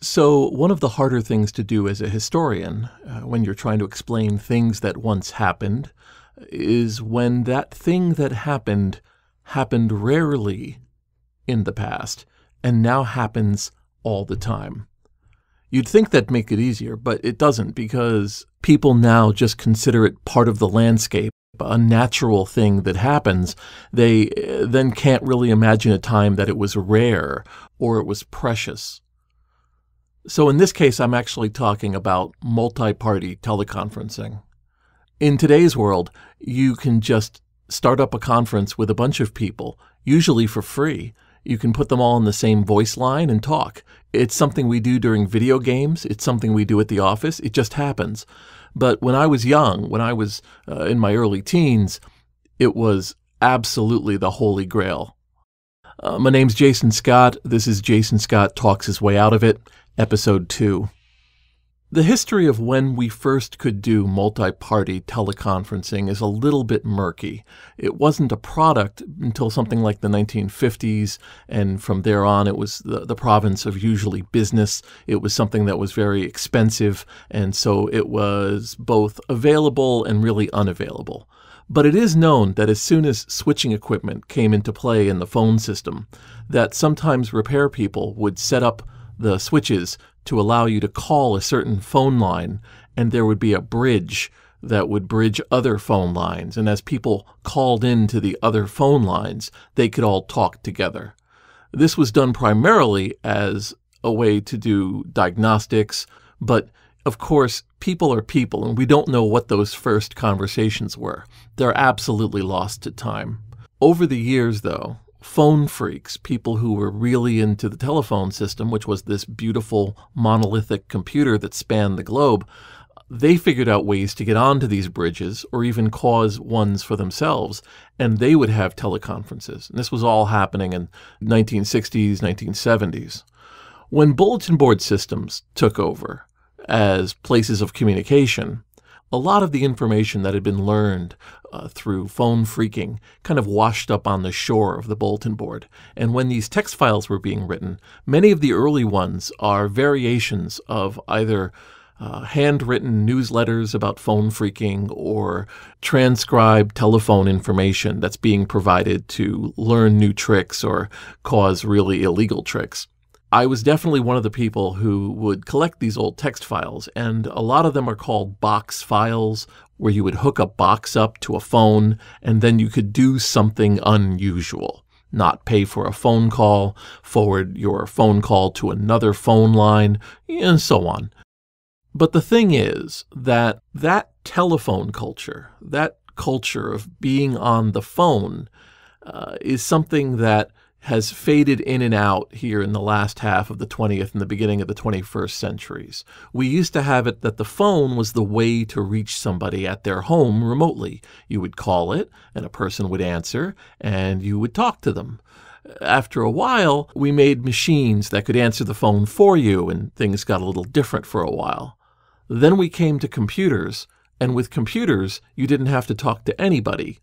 So, one of the harder things to do as a historian, when you're trying to explain things that once happened, is when that thing that happened rarely in the past and now happens all the time. You'd think that'd make it easier, but it doesn't, because people now just consider it part of the landscape, a natural thing that happens. They then can't really imagine a time that it was rare or it was precious. So in this case, I'm actually talking about multi-party teleconferencing. In today's world, you can just start up a conference with a bunch of people, usually for free. You can put them all in the same voice line and talk. It's something we do during video games. It's something we do at the office. It just happens. But when I was young, when I was in my early teens, it was absolutely the holy grail. My name's Jason Scott. This is Jason Scott Talks His Way Out of It, Episode 2. The history of when we first could do multi-party teleconferencing is a little bit murky. It wasn't a product until something like the 1950s, and from there on it was the province of usually business. It was something that was very expensive, and so it was both available and really unavailable. But it is known that as soon as switching equipment came into play in the phone system, that sometimes repair people would set up the switches to allow you to call a certain phone line, and there would be a bridge that would bridge other phone lines. And as people called into the other phone lines, they could all talk together. This was done primarily as a way to do diagnostics, but of course, people are people, and we don't know what those first conversations were. They're absolutely lost to time. Over the years, though, phone freaks, people who were really into the telephone system, which was this beautiful monolithic computer that spanned the globe, they figured out ways to get onto these bridges or even cause ones for themselves, and they would have teleconferences. And this was all happening in 1960s, 1970s. When bulletin board systems took over as places of communication, a lot of the information that had been learned through phone phreaking kind of washed up on the shore of the bulletin board. And when these text files were being written, many of the early ones are variations of either handwritten newsletters about phone phreaking or transcribed telephone information that's being provided to learn new tricks or cause really illegal tricks. I was definitely one of the people who would collect these old text files, and a lot of them are called box files, where you would hook a box up to a phone, and then you could do something unusual. Not pay for a phone call, forward your phone call to another phone line, and so on. But the thing is that telephone culture, that culture of being on the phone, is something that has faded in and out here in the last half of the 20th and the beginning of the 21st centuries. We used to have it that the phone was the way to reach somebody at their home remotely. You would call it, and a person would answer, and you would talk to them. After a while, we made machines that could answer the phone for you, and things got a little different for a while. Then we came to computers, and with computers, you didn't have to talk to anybody.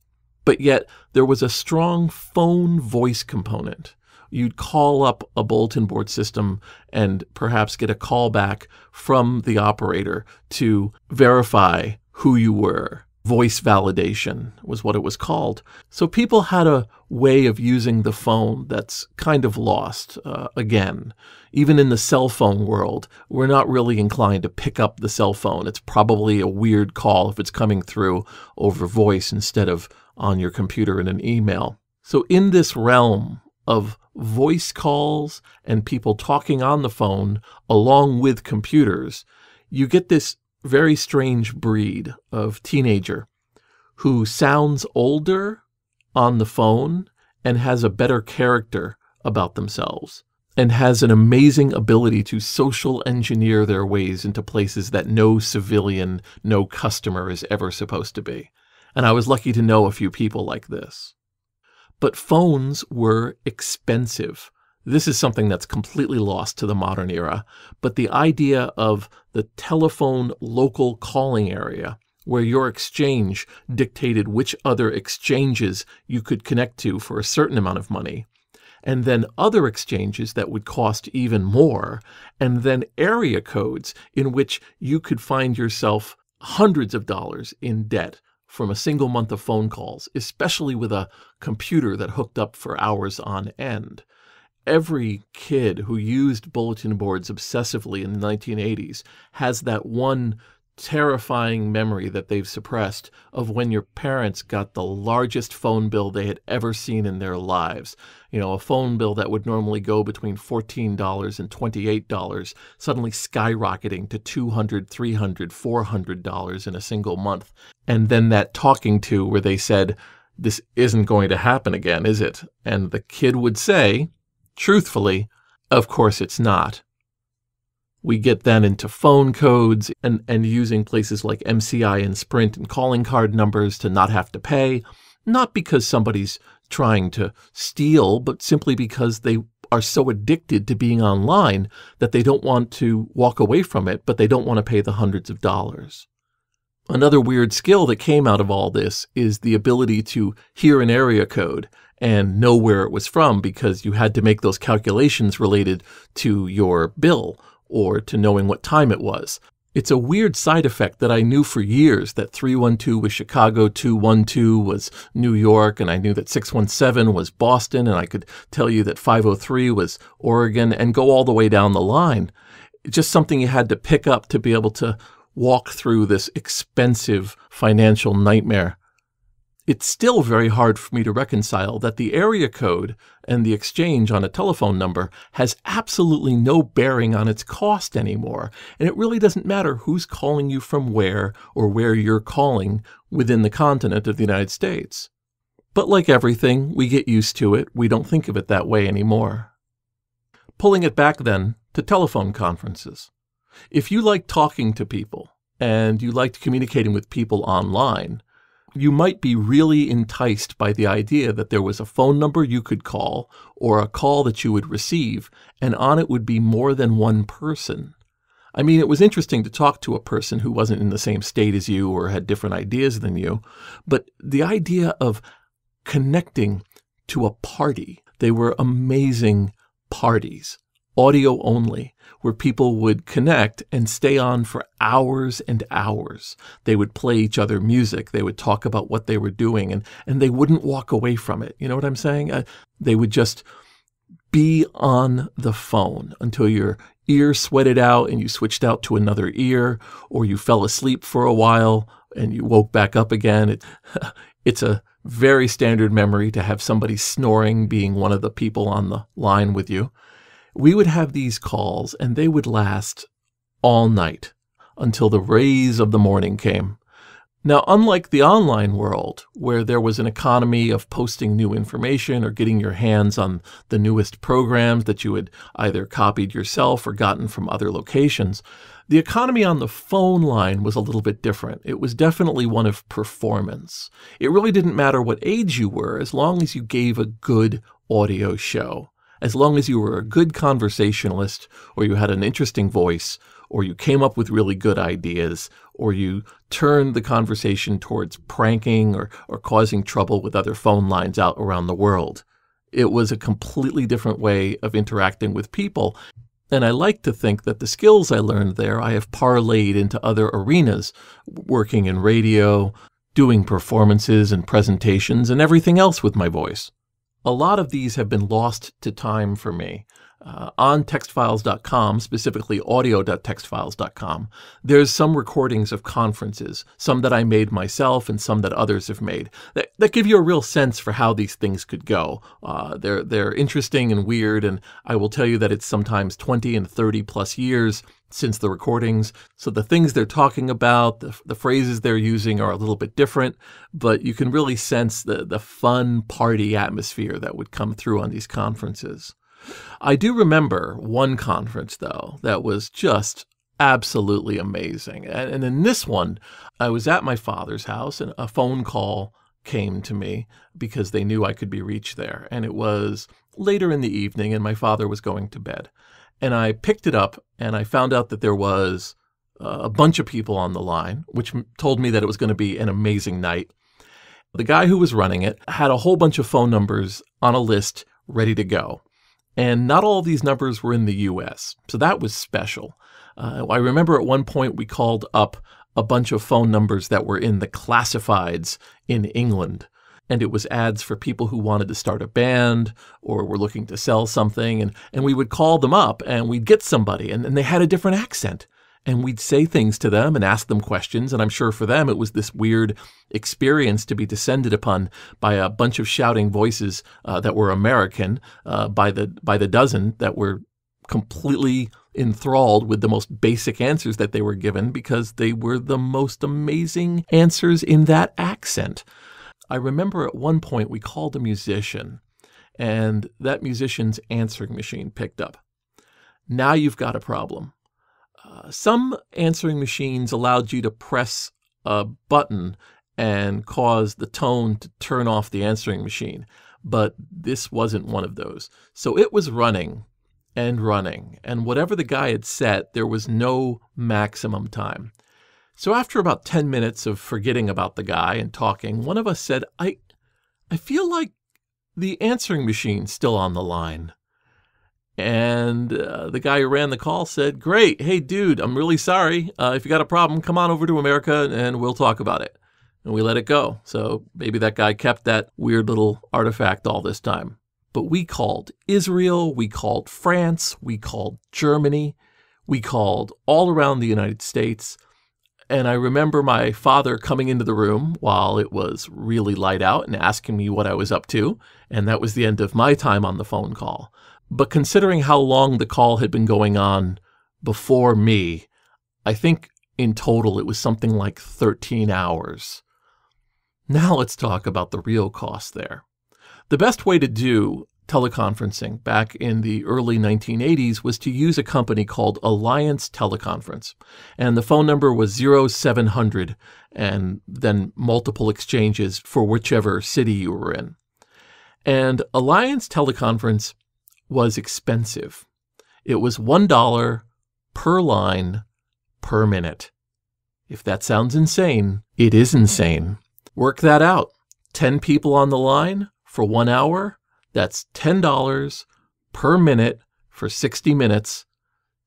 But yet, there was a strong phone voice component. You'd call up a bulletin board system and perhaps get a call back from the operator to verify who you were. Voice validation was what it was called. So people had a way of using the phone that's kind of lost again. Even in the cell phone world, we're not really inclined to pick up the cell phone. It's probably a weird call if it's coming through over voice instead of on your computer in an email. So in this realm of voice calls and people talking on the phone along with computers, you get this very strange breed of teenager who sounds older on the phone and has a better character about themselves and has an amazing ability to social engineer their ways into places that no civilian, no customer is ever supposed to be. And I was lucky to know a few people like this. But phones were expensive. This is something that's completely lost to the modern era. But the idea of the telephone local calling area, where your exchange dictated which other exchanges you could connect to for a certain amount of money, and then other exchanges that would cost even more, and then area codes in which you could find yourself hundreds of dollars in debt from a single month of phone calls, especially with a computer that hooked up for hours on end. Every kid who used bulletin boards obsessively in the 1980s has that one terrifying memory that they've suppressed of when your parents got the largest phone bill they had ever seen in their lives. You know, a phone bill that would normally go between $14 and $28, suddenly skyrocketing to $200, $300, $400 in a single month. And then that talking to where they said, "This isn't going to happen again, is it?" And the kid would say, truthfully, "Of course it's not." We get then into phone codes and using places like MCI and Sprint and calling card numbers to not have to pay, not because somebody's trying to steal, but simply because they are so addicted to being online that they don't want to walk away from it, but they don't want to pay the hundreds of dollars. Another weird skill that came out of all this is the ability to hear an area code and know where it was from, because you had to make those calculations related to your bill or to knowing what time it was. It's a weird side effect that I knew for years, that 312 was Chicago, 212 was New York, and I knew that 617 was Boston, and I could tell you that 503 was Oregon, and go all the way down the line. It's just something you had to pick up to be able to walk through this expensive financial nightmare. It's still very hard for me to reconcile that the area code and the exchange on a telephone number has absolutely no bearing on its cost anymore. And it really doesn't matter who's calling you from where or where you're calling within the continent of the United States. But like everything, we get used to it. We don't think of it that way anymore. Pulling it back then to telephone conferences. If you like talking to people and you liked communicating with people online, you might be really enticed by the idea that there was a phone number you could call or a call that you would receive, and on it would be more than one person. I mean, it was interesting to talk to a person who wasn't in the same state as you or had different ideas than you, but the idea of connecting to a party, they were amazing parties, audio only, where people would connect and stay on for hours and hours. They would play each other music. They would talk about what they were doing, and they wouldn't walk away from it. You know what I'm saying? They would just be on the phone until your ear sweated out and you switched out to another ear, or you fell asleep for a while and you woke back up again. It's a very standard memory to have somebody snoring being one of the people on the line with you. We would have these calls, and they would last all night until the rays of the morning came. Now, unlike the online world, where there was an economy of posting new information or getting your hands on the newest programs that you had either copied yourself or gotten from other locations, the economy on the phone line was a little bit different. It was definitely one of performance. It really didn't matter what age you were, as long as you gave a good audio show. As long as you were a good conversationalist, or you had an interesting voice, or you came up with really good ideas, or you turned the conversation towards pranking or causing trouble with other phone lines out around the world. It was a completely different way of interacting with people. And I like to think that the skills I learned there I have parlayed into other arenas, working in radio, doing performances and presentations, and everything else with my voice. A lot of these have been lost to time for me. On textfiles.com, specifically audio.textfiles.com, there's some recordings of conferences, some that I made myself and some that others have made, that give you a real sense for how these things could go. They're interesting and weird, and I will tell you that it's sometimes 20 and 30 plus years since the recordings, so the things they're talking about, the phrases they're using are a little bit different, but you can really sense the fun party atmosphere that would come through on these conferences. I do remember one conference, though, that was just absolutely amazing. And in this one, I was at my father's house, and a phone call came to me because they knew I could be reached there. And it was later in the evening, and my father was going to bed. And I picked it up, and I found out that there was a bunch of people on the line, which told me that it was going to be an amazing night. The guy who was running it had a whole bunch of phone numbers on a list ready to go. And not all of these numbers were in the US, so that was special. I remember at one point we called up a bunch of phone numbers that were in the classifieds in England. And it was ads for people who wanted to start a band or were looking to sell something. And we would call them up and we'd get somebody and they had a different accent. And we'd say things to them and ask them questions. And I'm sure for them it was this weird experience to be descended upon by a bunch of shouting voices that were American by the dozen, that were completely enthralled with the most basic answers that they were given because they were the most amazing answers in that accent. I remember at one point we called a musician, and that musician's answering machine picked up. Now you've got a problem. Some answering machines allowed you to press a button and cause the tone to turn off the answering machine, but this wasn't one of those. So it was running, and whatever the guy had set, there was no maximum time. So after about 10 minutes of forgetting about the guy and talking, one of us said, I feel like the answering machine's still on the line. And the guy who ran the call said, great, hey dude, I'm really sorry. If you got a problem, come on over to America and we'll talk about it. And we let it go. So maybe that guy kept that weird little artifact all this time. But we called Israel, we called France, we called Germany, we called all around the United States. And I remember my father coming into the room while it was really light out and asking me what I was up to. And that was the end of my time on the phone call. But considering how long the call had been going on before me, I think in total it was something like 13 hours. Now let's talk about the real cost there. The best way to do teleconferencing back in the early 1980s was to use a company called Alliance Teleconference. And the phone number was 0700 and then multiple exchanges for whichever city you were in. And Alliance Teleconference was expensive. It was $1 per line per minute. If that sounds insane, it is insane. Work that out. 10 people on the line for 1 hour, that's $10 per minute for 60 minutes,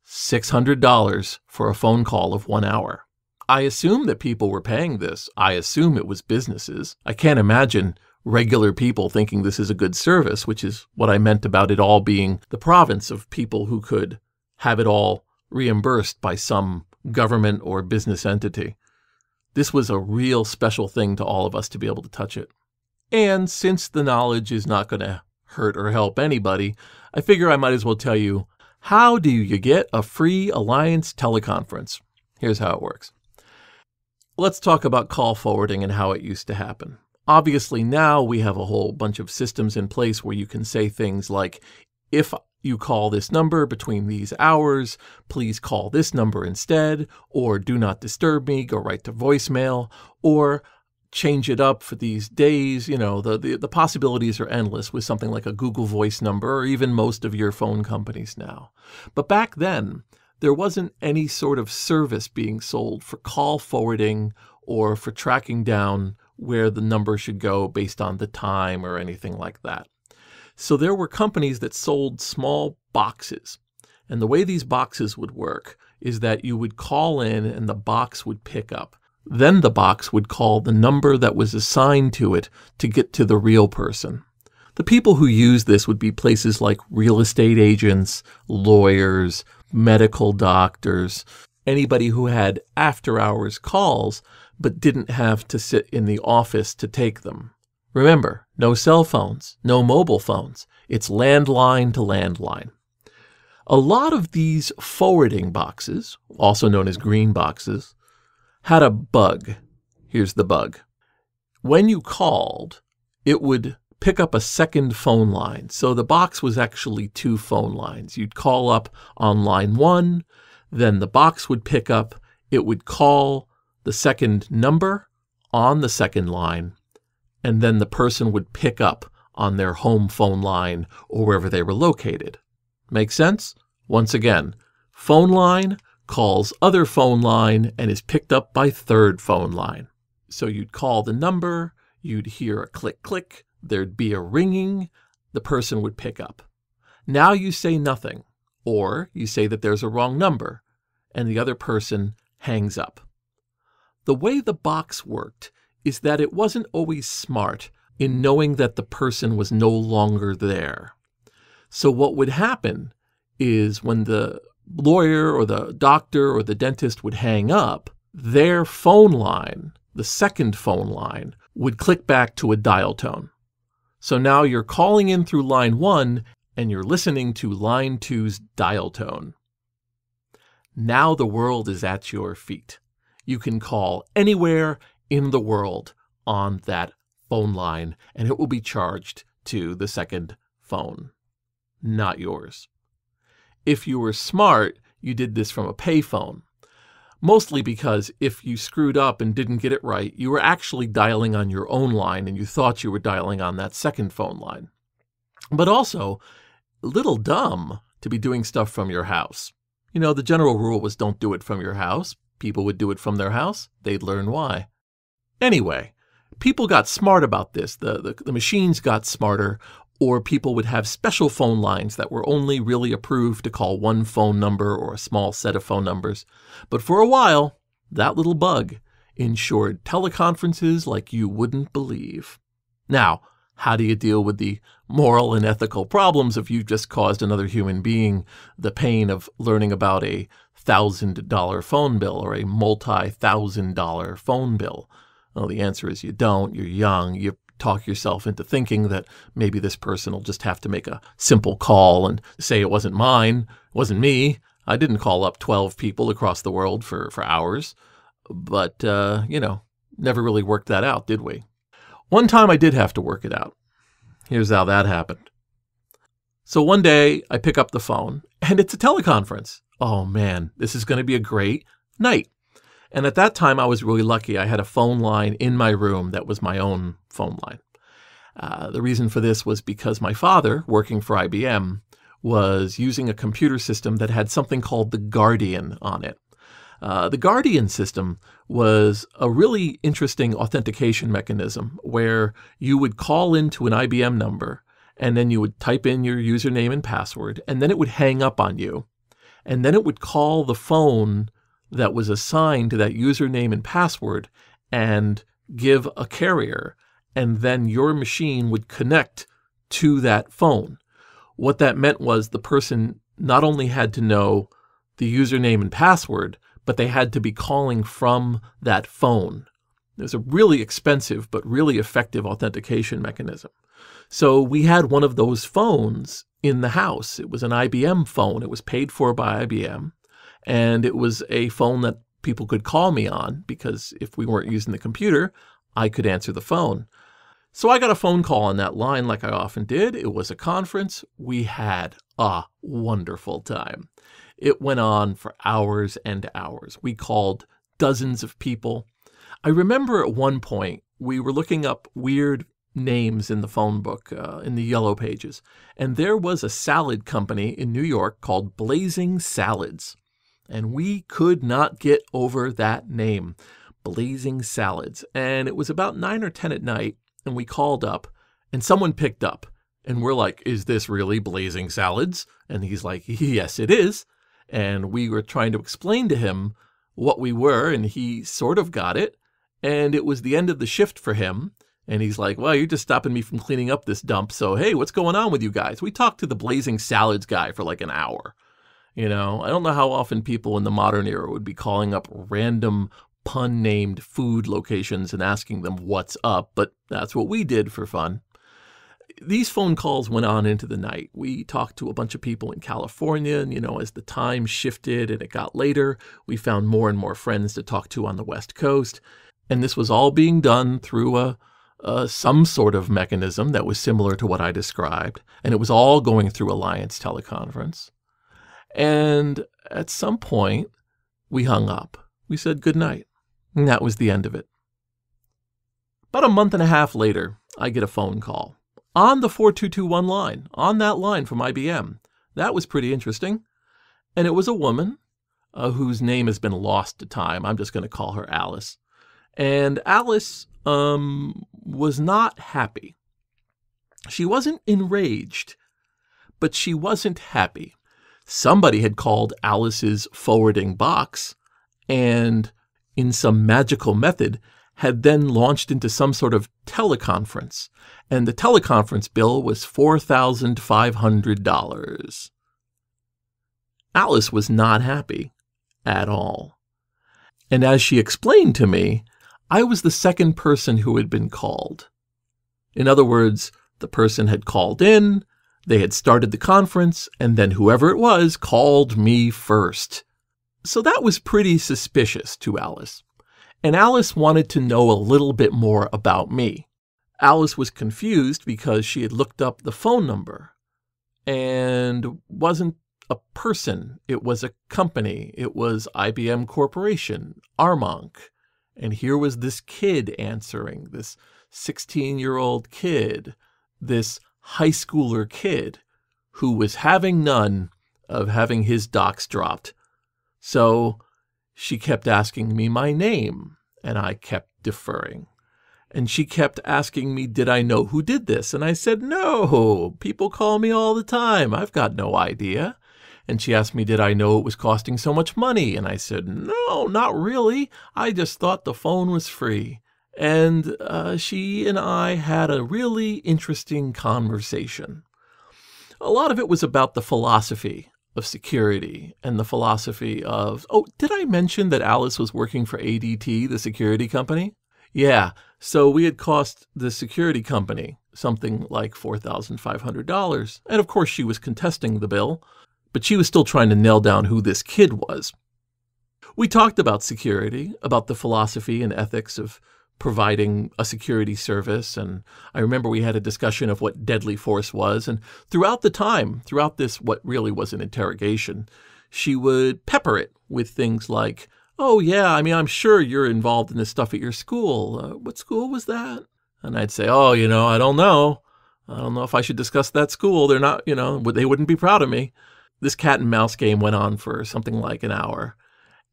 $600 for a phone call of 1 hour. I assume that people were paying this. I assume it was businesses. I can't imagine regular people thinking this is a good service, which is what I meant about it all being the province of people who could have it all reimbursed by some government or business entity. This was a real special thing to all of us to be able to touch it. And since the knowledge is not going to hurt or help anybody, I figure I might as well tell you, how do you get a free Alliance teleconference? Here's how it works. Let's talk about call forwarding and how it used to happen. Obviously, now we have a whole bunch of systems in place where you can say things like, if you call this number between these hours, please call this number instead, or do not disturb me, go right to voicemail, or change it up for these days. You know, the possibilities are endless with something like a Google Voice number or even most of your phone companies now. But back then, there wasn't any sort of service being sold for call forwarding or for tracking down where the number should go based on the time or anything like that. So there were companies that sold small boxes. And the way these boxes would work is that you would call in and the box would pick up. Then the box would call the number that was assigned to it to get to the real person. The people who used this would be places like real estate agents, lawyers, medical doctors, anybody who had after-hours calls but didn't have to sit in the office to take them. Remember, no cell phones, no mobile phones. It's landline to landline. A lot of these forwarding boxes, also known as green boxes, had a bug. Here's the bug. When you called, it would pick up a second phone line. So the box was actually 2 phone lines. You'd call up on line 1, then the box would pick up, it would call the second number on the second line, and then the person would pick up on their home phone line or wherever they were located. Make sense? Once again, phone line calls other phone line and is picked up by third phone line. So you'd call the number, you'd hear a click, click, there'd be a ringing, the person would pick up. Now you say nothing, or you say that there's a wrong number, and the other person hangs up. The way the box worked is that it wasn't always smart in knowing that the person was no longer there. So what would happen is when the lawyer or the doctor or the dentist would hang up, their phone line, the second phone line, would click back to a dial tone. So now you're calling in through line 1 and you're listening to line 2's dial tone. Now the world is at your feet. You can call anywhere in the world on that phone line, and it will be charged to the second phone, not yours. If you were smart, you did this from a payphone, mostly because if you screwed up and didn't get it right, you were actually dialing on your own line and you thought you were dialing on that second phone line. But also, a little dumb to be doing stuff from your house. You know, the general rule was don't do it from your house. People would do it from their house. They'd learn why. Anyway, people got smart about this. The machines got smarter, or people would have special phone lines that were only really approved to call one phone number or a small set of phone numbers. But for a while, that little bug ensured teleconferences like you wouldn't believe. Now, how do you deal with the moral and ethical problems if you've just caused another human being the pain of learning about a $1,000 phone bill or a multi-$1,000 phone bill? Well, the answer is you don't. You're young. You talk yourself into thinking that maybe this person will just have to make a simple call and say it wasn't mine, it wasn't me. I didn't call up 12 people across the world for hours. But, never really worked that out, did we? One time I did have to work it out. Here's how that happened. So one day I pick up the phone and it's a teleconference. Oh man, this is going to be a great night. And at that time I was really lucky. I had a phone line in my room that was my own phone line. The reason for this was because my father, working for IBM, was using a computer system that had something called the Guardian on it. The Guardian system was a really interesting authentication mechanism where you would call into an IBM number and then you would type in your username and password, and then it would hang up on you. And then it would call the phone that was assigned to that username and password and give a carrier, and then your machine would connect to that phone. What that meant was the person not only had to know the username and password, but they had to be calling from that phone. It was a really expensive but really effective authentication mechanism. So we had one of those phones in the house. It was an IBM phone. It was paid for by IBM. And it was a phone that people could call me on because if we weren't using the computer, I could answer the phone. So I got a phone call on that line like I often did. It was a conference. We had a wonderful time. It went on for hours and hours. We called dozens of people. I remember at one point we were looking up weird names in the phone book, in the yellow pages, and there was a salad company in New York called Blazing Salads, and we could not get over that name, Blazing Salads. And it was about 9 or 10 at night, and we called up, and someone picked up, and we're like, is this really Blazing Salads? And he's like, yes, it is. And we were trying to explain to him what we were, and he sort of got it. And it was the end of the shift for him. And he's like, well, you're just stopping me from cleaning up this dump. So, hey, what's going on with you guys? We talked to the Blazing Salads guy for like an hour. I don't know how often people in the modern era would be calling up random pun-named food locations and asking them what's up, but that's what we did for fun. These phone calls went on into the night. We talked to a bunch of people in California, and, as the time shifted and it got later, we found more and more friends to talk to on the West Coast. And this was all being done through some sort of mechanism that was similar to what I described. And it was all going through Alliance Teleconference. And at some point, we hung up. We said good night. And that was the end of it. About a month and a half later, I get a phone call on the 4221 line, on that line from IBM. That was pretty interesting. And it was a woman whose name has been lost to time. I'm just going to call her Alice. And Alice was not happy. She wasn't enraged, but she wasn't happy. Somebody had called Alice's forwarding box and, in some magical method, had then launched into some sort of teleconference, and the teleconference bill was $4,500. Alice was not happy at all. And as she explained to me, I was the second person who had been called. In other words, the person had called in, they had started the conference, and then whoever it was called me first. So that was pretty suspicious to Alice. And Alice wanted to know a little bit more about me. Alice was confused because she had looked up the phone number and wasn't a person. It was a company. It was IBM Corporation, Armonk. And here was this kid answering, this 16-year-old kid, this high schooler kid who was having none of having his docs dropped. So she kept asking me my name, and I kept deferring. And she kept asking me, did I know who did this? And I said, no, people call me all the time. I've got no idea. And she asked me, did I know it was costing so much money? And I said, no, not really. I just thought the phone was free. And she and I had a really interesting conversation. A lot of it was about the philosophy of security and the philosophy of, oh, did I mention that Alice was working for ADT, the security company? Yeah, so we had cost the security company something like $4,500. And of course she was contesting the bill, but she was still trying to nail down who this kid was. We talked about security, about the philosophy and ethics of providing a security service, and I remember we had a discussion of what deadly force was, and throughout this what really was an interrogation, she would pepper it with things like, oh yeah, I mean, I'm sure you're involved in this stuff at your school. What school was that? And I'd say, oh, I don't know. I don't know if I should discuss that school. They're not, they wouldn't be proud of me. This cat and mouse game went on for something like an hour.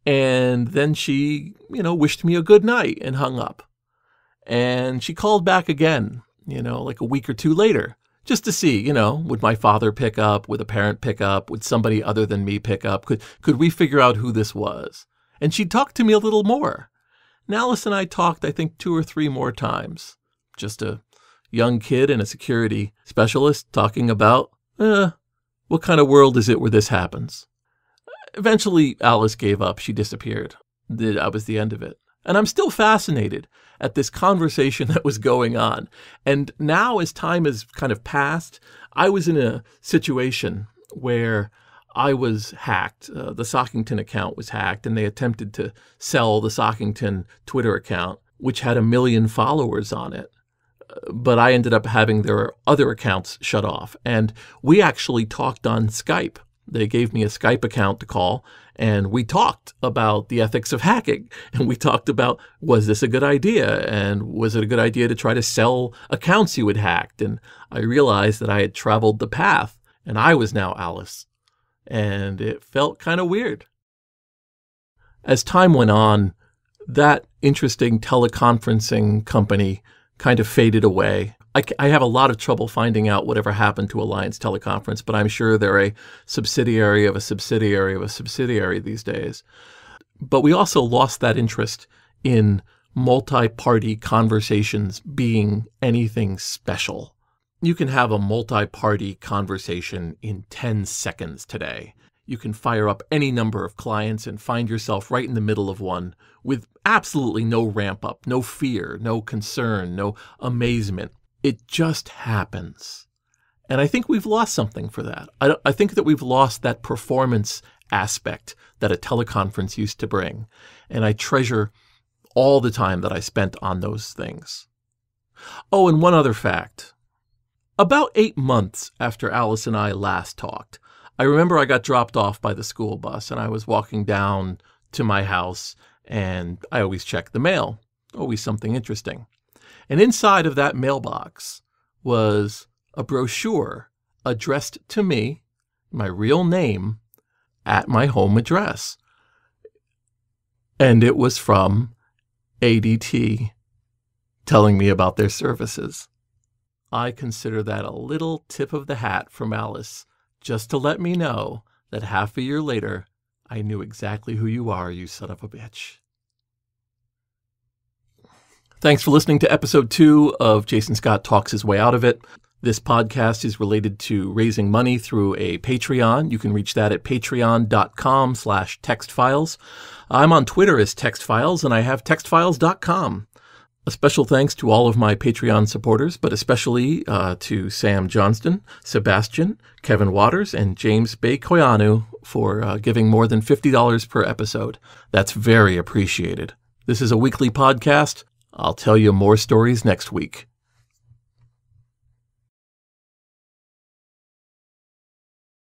And then she, wished me a good night and hung up. And she called back again, like a week or two later, just to see, would my father pick up? Would a parent pick up? Would somebody other than me pick up? Could we figure out who this was? And she talked to me a little more. And Alice and I talked, I think, 2 or 3 more times. Just a young kid and a security specialist talking about, what kind of world is it where this happens? Eventually, Alice gave up. She disappeared. That was the end of it. And I'm still fascinated at this conversation that was going on. And now, as time has kind of passed, I was in a situation where I was hacked. The Sockington account was hacked, and they attempted to sell the Sockington Twitter account, which had 1 million followers on it. But I ended up having their other accounts shut off. And we actually talked on Skype. They gave me a Skype account to call, and we talked about the ethics of hacking. And we talked about, was this a good idea? And was it a good idea to try to sell accounts you had hacked? And I realized that I had traveled the path, and I was now Alice. And it felt kind of weird. As time went on, that interesting teleconferencing company kind of faded away. I have a lot of trouble finding out whatever happened to Alliance Teleconference, but I'm sure they're a subsidiary of a subsidiary of a subsidiary these days. But we also lost that interest in multi-party conversations being anything special. You can have a multi-party conversation in 10 seconds today. You can fire up any number of clients and find yourself right in the middle of one with absolutely no ramp up, no fear, no concern, no amazement. It just happens. And I think we've lost something for that. I think that we've lost that performance aspect that a teleconference used to bring. And I treasure all the time that I spent on those things. Oh, and one other fact. About 8 months after Alice and I last talked, I remember I got dropped off by the school bus, and I was walking down to my house, and I always check the mail. Always something interesting. And inside of that mailbox was a brochure addressed to me, my real name, at my home address. And it was from ADT telling me about their services. I consider that a little tip of the hat from Alice, just to let me know that half a year later, I knew exactly who you are, you son of a bitch. Thanks for listening to episode 2 of Jason Scott Talks His Way Out of It. This podcast is related to raising money through a Patreon. You can reach that at patreon.com/textfiles. I'm on Twitter as textfiles, and I have textfiles.com. A special thanks to all of my Patreon supporters, but especially to Sam Johnston, Sebastian, Kevin Waters, and James Bekoyanu for giving more than $50 per episode. That's very appreciated. This is a weekly podcast. I'll tell you more stories next week.